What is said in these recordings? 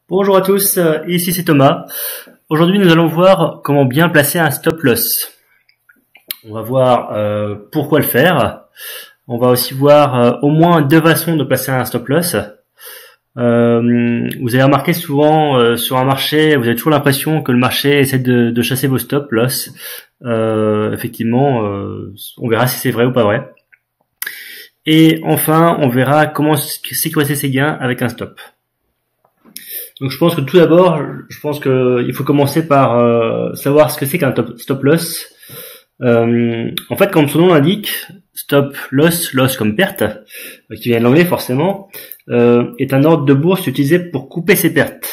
Bonjour à tous, ici c'est Thomas. Aujourd'hui nous allons voir comment bien placer un stop loss. On va voir pourquoi le faire. On va aussi voir au moins deux façons de placer un stop loss. Vous avez remarqué souvent sur un marché, vous avez toujours l'impression que le marché essaie de chasser vos stop loss. Effectivement, on verra si c'est vrai ou pas vrai. Et enfin, on verra comment sécuriser ses gains avec un stop. Donc je pense que tout d'abord, il faut commencer par savoir ce que c'est qu'un stop loss. En fait, comme son nom l'indique, stop loss, loss comme perte, qui vient de l'anglais forcément, est un ordre de bourse utilisé pour couper ses pertes.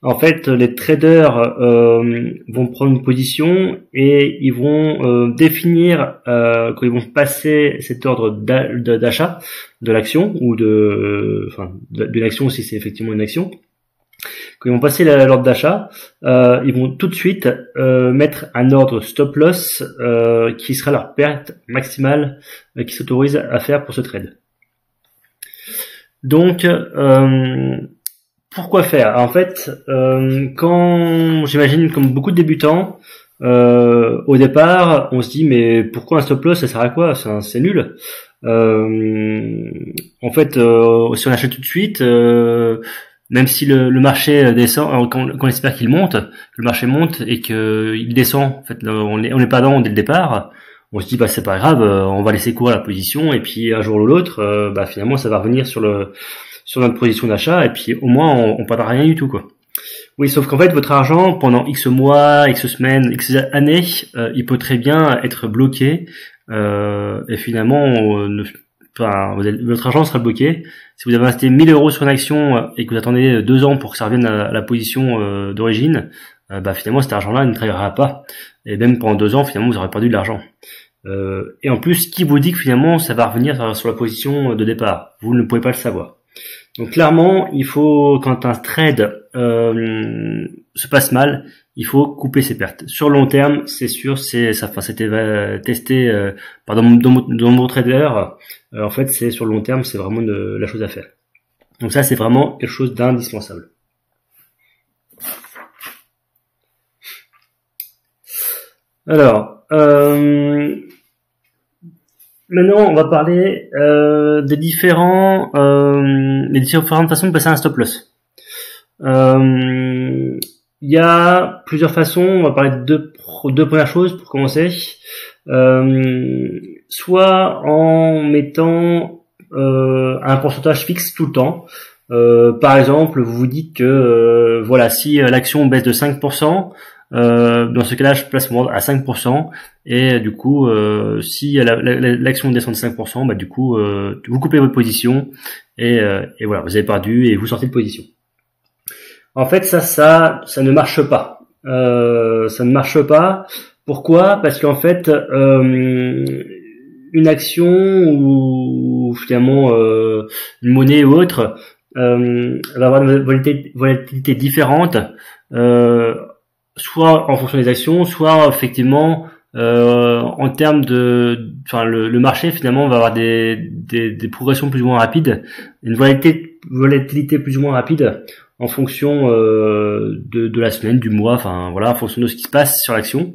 En fait, les traders vont prendre une position et ils vont définir quand ils vont passer cet ordre d'achat de l'action ou d'une action si c'est effectivement une action. Quand ils vont passer l'ordre d'achat, ils vont tout de suite mettre un ordre stop loss qui sera leur perte maximale qu'ils s'autorisent à faire pour ce trade. Donc, pourquoi faire? En fait, quand j'imagine comme beaucoup de débutants, au départ, on se dit mais pourquoi un stop loss, ça sert à quoi? C'est nul. En fait, si on achète tout de suite, même si le marché descend, qu'on espère qu'il monte, que le marché monte et qu'il descend, en fait, on est pas dedans dès le départ. On se dit bah c'est pas grave, on va laisser courir la position et puis un jour ou l'autre, finalement ça va revenir sur notre position d'achat et puis au moins on perdra rien du tout quoi. Oui, sauf qu'en fait votre argent pendant X mois, X semaines, X années, il peut très bien être bloqué et finalement votre argent sera bloqué. Si vous avez investi 1000 euros sur une action et que vous attendez 2 ans pour que ça revienne à la position d'origine, finalement cet argent-là ne travaillera pas. Et même pendant 2 ans, finalement, vous aurez perdu de l'argent. Et en plus, qui vous dit que finalement ça va revenir sur la position de départ? Vous ne pouvez pas le savoir. Donc clairement, il faut, quand un trade se passe mal, il faut couper ses pertes. Sur le long terme, c'est sûr, c'était testé par de nombreux traders. En fait, c'est sur le long terme, c'est vraiment la chose à faire. Donc ça, c'est vraiment quelque chose d'indispensable. Alors, maintenant, on va parler des différentes façons de passer un stop loss. Il y a plusieurs façons. On va parler de deux premières choses pour commencer. Soit en mettant un pourcentage fixe tout le temps. Par exemple, vous vous dites que si l'action baisse de 5%, dans ce cas-là, je place mon ordre à 5%, et du coup, si l'action descend de 5%, vous coupez votre position, et voilà, vous avez perdu et vous sortez de position. En fait, ça ne marche pas. Ça ne marche pas. Pourquoi? Parce qu'en fait, une action ou finalement une monnaie ou autre va avoir une volatilité différente, soit en fonction des actions, soit effectivement en termes le marché finalement va avoir des progressions plus ou moins rapides, une volatilité plus ou moins rapide en fonction de la semaine, du mois, en fonction de ce qui se passe sur l'action.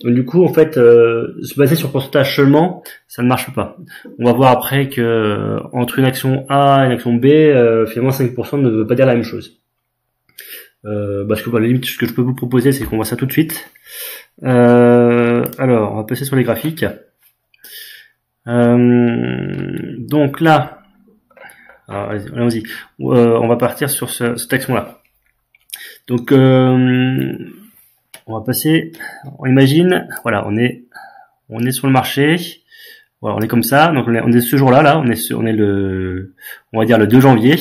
Donc du coup, en fait, se baser sur pourcentage seulement, ça ne marche pas. On va voir après que entre une action A et une action B, finalement 5% ne veut pas dire la même chose. Parce que à la limite, ce que je peux vous proposer, c'est qu'on voit ça tout de suite. Alors, on va passer sur les graphiques. Donc là, allons-y. On va partir sur cette action-là. Donc, on va passer. On imagine, voilà, on est sur le marché. Voilà, on est comme ça. Donc, on est ce jour-là. On est le 2 janvier.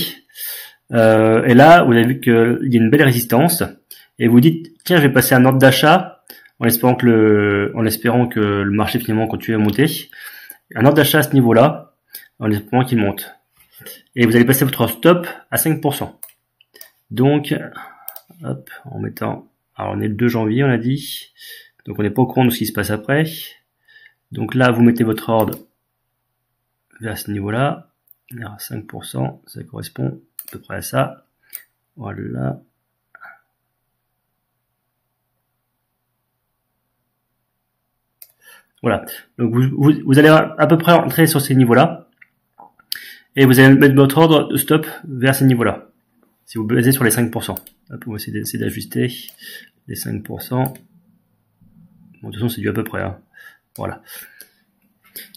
Et là, vous avez vu qu'il y a une belle résistance. Et vous dites, tiens, je vais passer un ordre d'achat en espérant que le marché finalement continue à monter. Un ordre d'achat à ce niveau-là, en espérant qu'il monte. Et vous allez passer votre stop à 5%. Donc, hop, en mettant, alors on est le 2 janvier, on a dit. Donc on n'est pas au courant de ce qui se passe après. Donc là, vous mettez votre ordre vers ce niveau-là. Alors 5%, ça correspond à peu près à ça. Voilà. Voilà. Donc vous allez à peu près entrer sur ces niveaux-là. Et vous allez mettre votre ordre de stop vers ces niveaux-là. Si vous basez sur les 5%. Hop, on va essayer d'ajuster les 5%. Bon, de toute façon, c'est du à peu près. Hein. Voilà.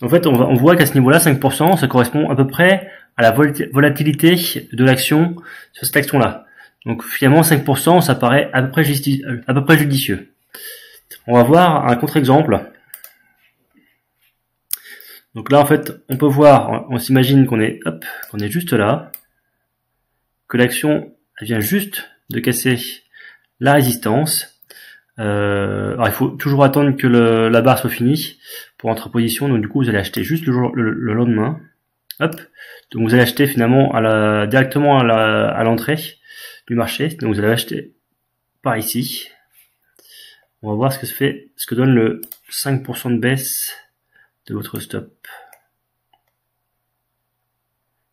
En fait, on voit qu'à ce niveau-là, 5%, ça correspond à peu près à la volatilité de l'action sur cette action-là. Donc finalement, 5%, ça paraît à peu près judicieux. On va voir un contre-exemple. Donc là, en fait, on peut voir, on s'imagine qu'on est juste là, que l'action vient juste de casser la résistance. Alors il faut toujours attendre que la barre soit finie pour entrer en position. Donc du coup, vous allez acheter juste le lendemain. Hop. Donc vous allez acheter finalement directement à l'entrée du marché. Donc vous allez acheter par ici. On va voir ce que donne le 5% de baisse de votre stop.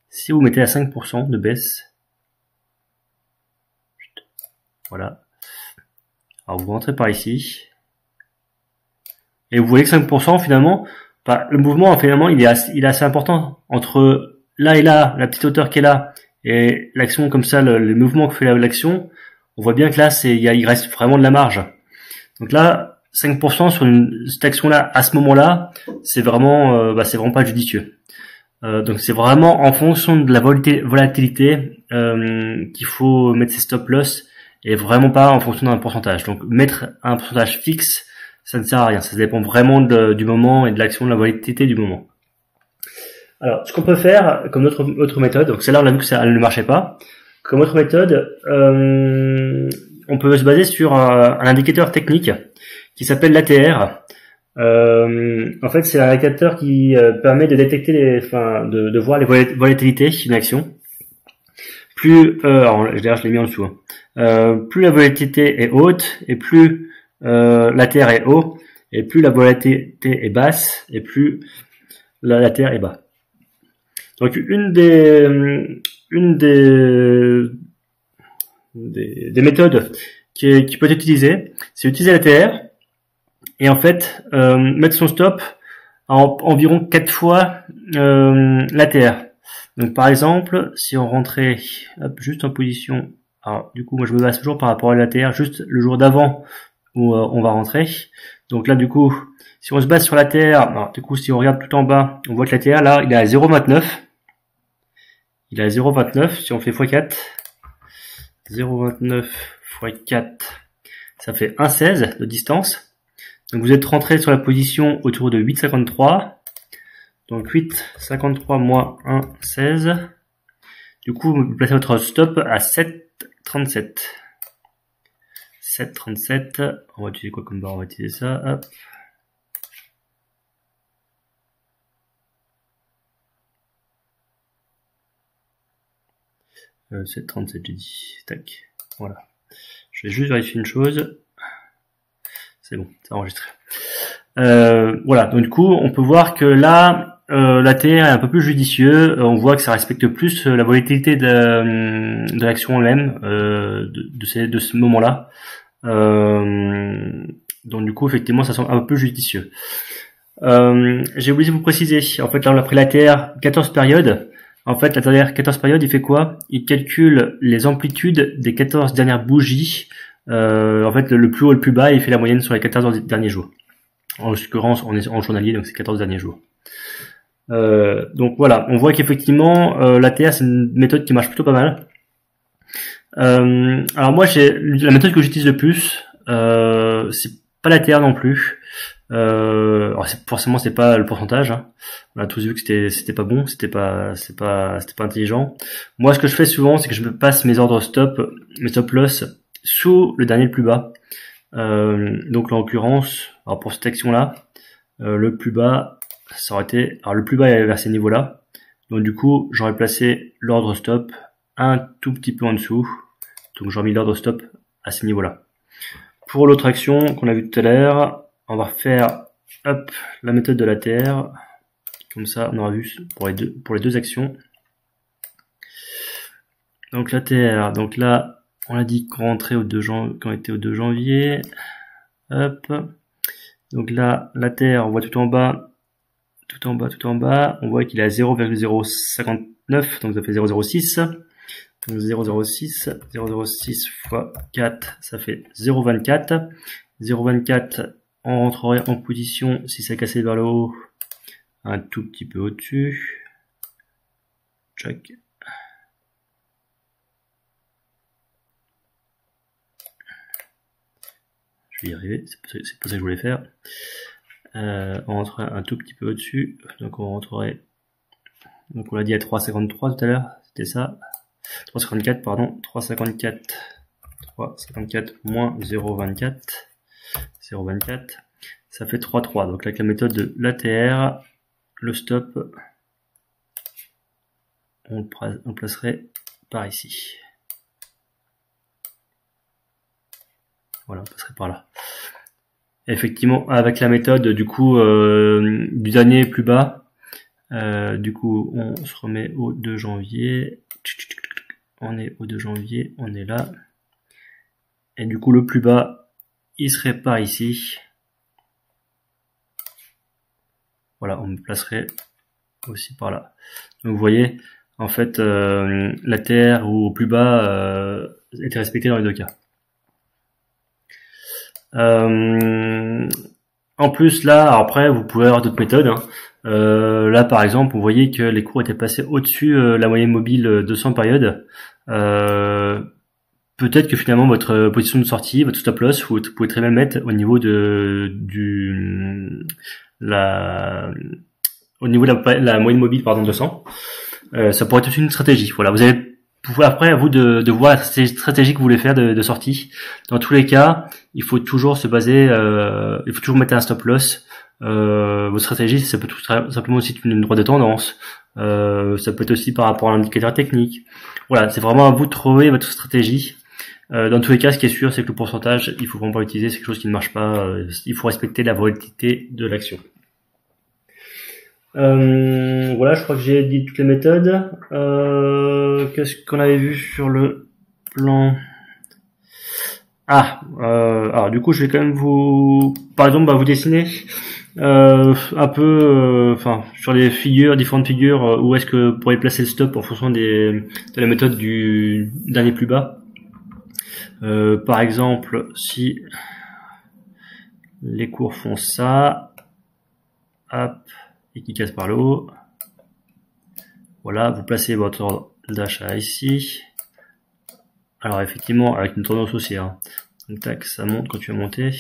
Si vous mettez à 5% de baisse, voilà. Alors vous rentrez par ici. Et vous voyez que 5% finalement, le mouvement finalement il est assez important entre là et là, la petite hauteur qui est là, et l'action comme ça, le mouvement que fait l'action, on voit bien que là il reste vraiment de la marge. Donc là, 5% sur cette action-là à ce moment-là, c'est vraiment pas judicieux. Donc c'est vraiment en fonction de la volatilité qu'il faut mettre ses stop loss et vraiment pas en fonction d'un pourcentage. Donc mettre un pourcentage fixe, ça ne sert à rien. Ça dépend vraiment du moment et de l'action, de la volatilité du moment. Alors ce qu'on peut faire comme autre méthode, donc celle-là on a vu que ça ne marchait pas. Comme autre méthode, on peut se baser sur un indicateur technique qui s'appelle l'ATR. En fait, c'est un indicateur qui permet de détecter de voir les volatilités d'une action. Alors d'ailleurs je l'ai mis en dessous. Plus la volatilité est haute et plus l'ATR est haut, et plus la volatilité est basse et plus l'ATR est bas. Donc une des méthodes qui peut être utilisée, c'est utiliser l'ATR. Et en fait, mettre son stop à environ 4 fois l'ATR. Donc par exemple, si on rentrait juste en position, alors du coup moi je me base toujours par rapport à l'ATR, juste le jour d'avant où on va rentrer. Donc là du coup, si on se base sur l'ATR, alors du coup si on regarde tout en bas, on voit que l'ATR là, il est à 0,29. Il est à 0,29, si on fait x4, 0,29 x 4, ça fait 1,16 de distance. Donc vous êtes rentré sur la position autour de 8,53. Donc 8,53 moins 1,16. Du coup, vous placez votre stop à 7,37. 7,37. On va utiliser quoi comme barre? On va utiliser ça. Hop. Euh, 7,37 j'ai dit. Tac. Voilà. Je vais juste vérifier une chose. C'est bon, c'est enregistré. Voilà, donc du coup, on peut voir que là, l'ATR est un peu plus judicieux. On voit que ça respecte plus la volatilité de l'action elle-même de ce moment-là. Donc du coup, effectivement, ça semble un peu plus judicieux. J'ai oublié de vous préciser. En fait, là, on a pris l'ATR 14 périodes. En fait, l'ATR 14 périodes, il fait quoi? Il calcule les amplitudes des 14 dernières bougies. En fait, le plus haut et le plus bas, il fait la moyenne sur les 14 derniers jours. En l'occurrence, on est en journalier, donc c'est 14 derniers jours. Donc voilà, on voit qu'effectivement, l'ATR, c'est une méthode qui marche plutôt pas mal. Alors moi, la méthode que j'utilise le plus, c'est pas l'ATR non plus. Alors forcément, c'est pas le pourcentage. Hein. On a tous vu que c'était pas bon, c'était pas intelligent. Moi, ce que je fais souvent, c'est que je me passe mes ordres stop, mes stop loss sous le dernier le plus bas. Donc là, en l'occurrence, alors pour cette action-là, le plus bas, ça aurait été, alors le plus bas est vers ces niveaux-là. Donc du coup, j'aurais placé l'ordre stop un tout petit peu en dessous. Donc j'aurais mis l'ordre stop à ces niveaux-là. Pour l'autre action qu'on a vu tout à l'heure, on va refaire la méthode de l'ATR. Comme ça, on aura vu pour les deux actions. Donc l'ATR, donc là, on a dit qu'on rentrait qu'on était au 2 janvier. Hop. Donc là, l'ATR, on voit tout en bas, on voit qu'il est à 0,059, donc ça fait 0,06. Donc 0,06 fois 4, ça fait 0,24. 0,24, on rentrerait en position, si c'est cassé vers le haut, un tout petit peu au-dessus. Check. Je vais y arriver, c'est pas ça que je voulais faire. On rentrerait un tout petit peu au-dessus, donc on rentrerait, donc on l'a dit à 3,53 tout à l'heure, c'était ça. 3,54 pardon, 3,54 moins 0,24, ça fait 3,3. Donc avec la méthode de l'ATR, le stop, on le placerait par ici. Voilà, on passerait par là. Effectivement, avec la méthode du coup du dernier plus bas, du coup on se remet au 2 janvier. On est au 2 janvier, on est là. Et du coup le plus bas, il serait par ici. Voilà, on me placerait aussi par là. Donc vous voyez, en fait, la terre ou au plus bas était respectée dans les deux cas. En plus, là, après, vous pouvez avoir d'autres méthodes. Hein. Là, par exemple, vous voyez que les cours étaient passés au-dessus la moyenne mobile 200 périodes. Peut-être que finalement, votre position de sortie, votre stop loss, vous pouvez très bien le mettre au niveau de la moyenne mobile, pardon, 200. Ça pourrait être aussi une stratégie. Voilà, vous avez après à vous de voir la stratégie que vous voulez faire de sortie. Dans tous les cas, il faut toujours se baser, il faut toujours mettre un stop loss. Votre stratégie, ça peut tout simplement aussi être une droite de tendance. Ça peut être aussi par rapport à l'indicateur technique. Voilà, c'est vraiment à vous de trouver votre stratégie. Dans tous les cas, ce qui est sûr, c'est que le pourcentage, il faut vraiment pas l'utiliser. C'est quelque chose qui ne marche pas. Il faut respecter la volatilité de l'action. Voilà, je crois que j'ai dit toutes les méthodes. Qu'est-ce qu'on avait vu sur le plan? Alors du coup, je vais quand même par exemple, vous dessiner un peu, sur les figures, différentes figures, où est-ce que vous pourriez placer le stop en fonction de la méthode du dernier plus bas. Par exemple, si les cours font ça, hop, et qui casse par le haut. Voilà, vous placez votre ordre d'achat ici. Alors effectivement, avec une tendance haussière. Donc tac, ça monte quand tu vas monter.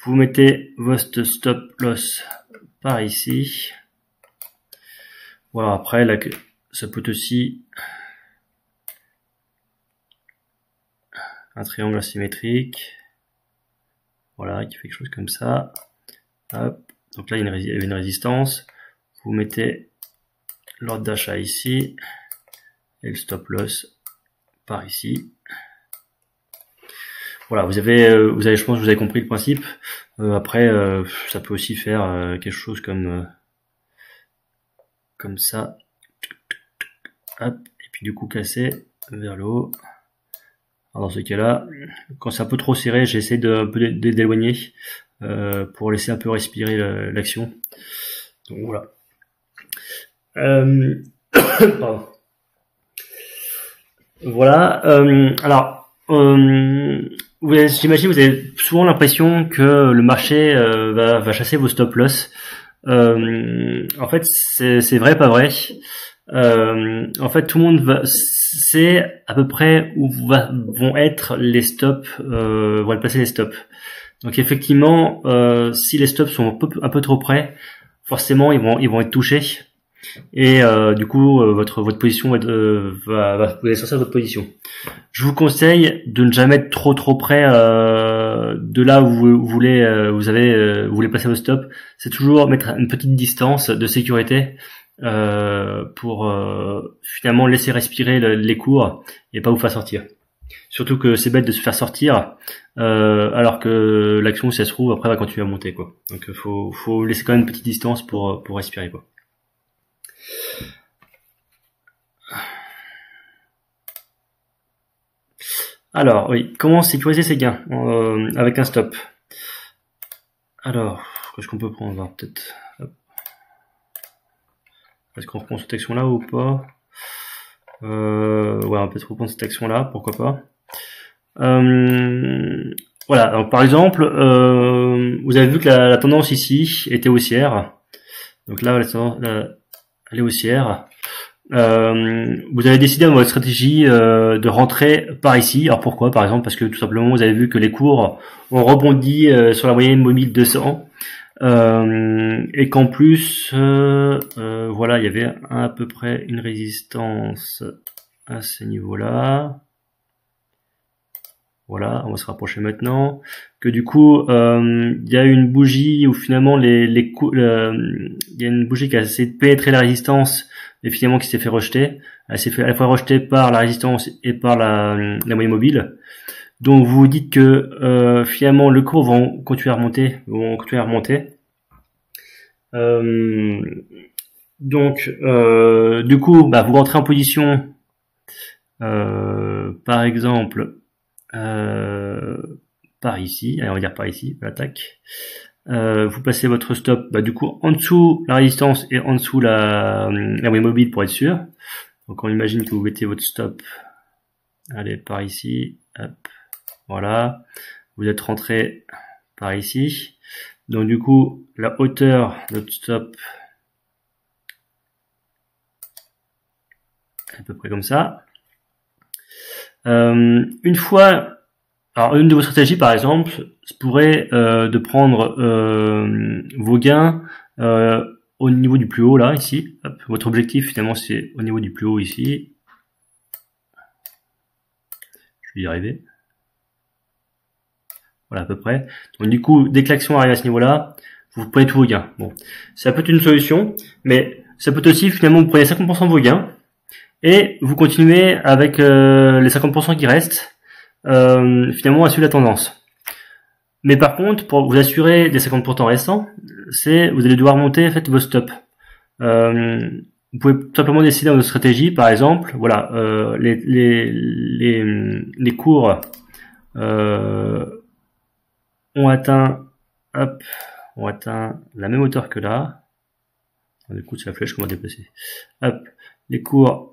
Vous mettez votre stop loss par ici. Voilà, après, là, ça peut aussi un triangle asymétrique. Voilà, qui fait quelque chose comme ça. Hop. Donc là, il y avait une résistance. Vous mettez l'ordre d'achat ici et le stop loss par ici. Voilà, vous avez, je pense que vous avez compris le principe. Après, ça peut aussi faire quelque chose comme ça. Hop, et puis du coup casser vers le haut. Alors dans ce cas-là, quand c'est un peu trop serré, j'essaie un peu d'éloigner pour laisser un peu respirer l'action. Donc voilà. Pardon. Voilà. Alors, j'imagine vous avez souvent l'impression que le marché va chasser vos stop loss. En fait, c'est vrai, pas vrai. En fait, tout le monde sait à peu près où vont être les stops, vont être placés les stops. Donc effectivement, si les stops sont un peu trop près, forcément ils vont être touchés. Et du coup, votre position va vous allez sortir de votre position. Je vous conseille de ne jamais être trop près de là où vous voulez vous voulez placer vos stops. C'est toujours mettre une petite distance de sécurité pour finalement laisser respirer les cours et pas vous faire sortir. Surtout que c'est bête de se faire sortir alors que l'action, si ça se trouve, après va continuer à monter, quoi. Donc faut laisser quand même une petite distance pour respirer, quoi. Alors, oui, comment sécuriser ses gains avec un stop? Alors, qu'est-ce qu'on peut prendre? Peut-être. Est-ce qu'on reprend cette action-là ou pas? Ouais, on peut reprendre cette action-là, pourquoi pas. Voilà, donc par exemple, vous avez vu que la tendance ici était haussière. Donc là, elle est haussière. Vous avez décidé dans votre stratégie de rentrer par ici. Alors pourquoi? Par exemple, parce que tout simplement, vous avez vu que les cours ont rebondi sur la moyenne mobile 200. Et qu'en plus, voilà, il y avait à peu près une résistance à ce niveau-là. Voilà, on va se rapprocher maintenant. Que du coup, il y a une bougie où finalement il y a une bougie qui a essayé de pénétrer la résistance et finalement qui s'est fait rejeter. Elle s'est fait à la fois rejetée par la résistance et par la moyenne mobile. Donc vous vous dites que finalement le cours vont continuer à remonter, donc du coup, bah, vous rentrez en position, par exemple. Par ici, allez, on va dire par ici, l'attaque. Vous placez votre stop, bah, du coup, en dessous la résistance et en dessous la moyenne mobile pour être sûr. Donc on imagine que vous mettez votre stop, allez, par ici, hop, voilà. Vous êtes rentré par ici. Donc du coup, la hauteur de notre stop, à peu près comme ça. Une fois, alors une de vos stratégies par exemple, pourrait de prendre vos gains au niveau du plus haut là, ici. Hop, votre objectif finalement c'est au niveau du plus haut ici. Je vais y arriver. Voilà à peu près. Donc du coup, dès que l'action arrive à ce niveau-là, vous prenez tous vos gains. Bon, ça peut être une solution, mais ça peut aussi finalement vous prenez 50% de vos gains. Et vous continuez avec les 50% qui restent, finalement à suivre la tendance. Mais par contre, pour vous assurer des 50% restants, vous allez devoir monter en fait vos stops. Vous pouvez tout simplement décider dans votre stratégie, par exemple, voilà, les cours ont atteint la même hauteur que là. Du coup, c'est la flèche qu'on va déplacer. Hop, les cours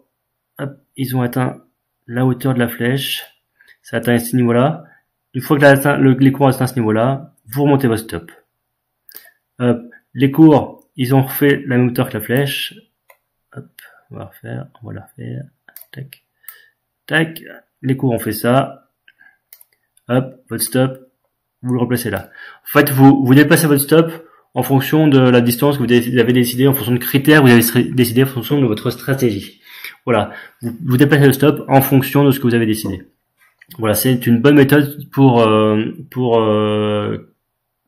hop, ils ont atteint la hauteur de la flèche, ça atteint ce niveau-là. Une fois que les cours ont atteint ce niveau-là, vous remontez votre stop. Hop, les cours, ils ont refait la même hauteur que la flèche. Hop, on va la refaire. Tac, tac. Les cours ont fait ça. Hop, votre stop, vous le replacez là. En fait, vous déplacez votre stop en fonction de la distance que vous avez décidé, en fonction de critères que vous avez décidé en fonction de votre stratégie. Voilà, vous déplacez le stop en fonction de ce que vous avez décidé. Voilà, c'est une bonne méthode pour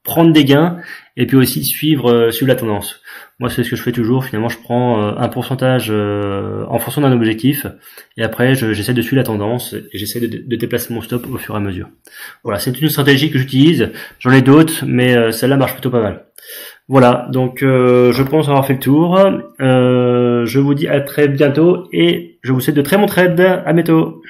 prendre des gains et puis aussi suivre la tendance. Moi, c'est ce que je fais toujours. Finalement, je prends un pourcentage en fonction d'un objectif et après, j'essaie de suivre la tendance et j'essaie de déplacer mon stop au fur et à mesure. Voilà, c'est une stratégie que j'utilise. J'en ai d'autres, mais celle-là marche plutôt pas mal. Voilà, donc je pense avoir fait le tour. Je vous dis à très bientôt et je vous souhaite de très bons trades. À bientôt.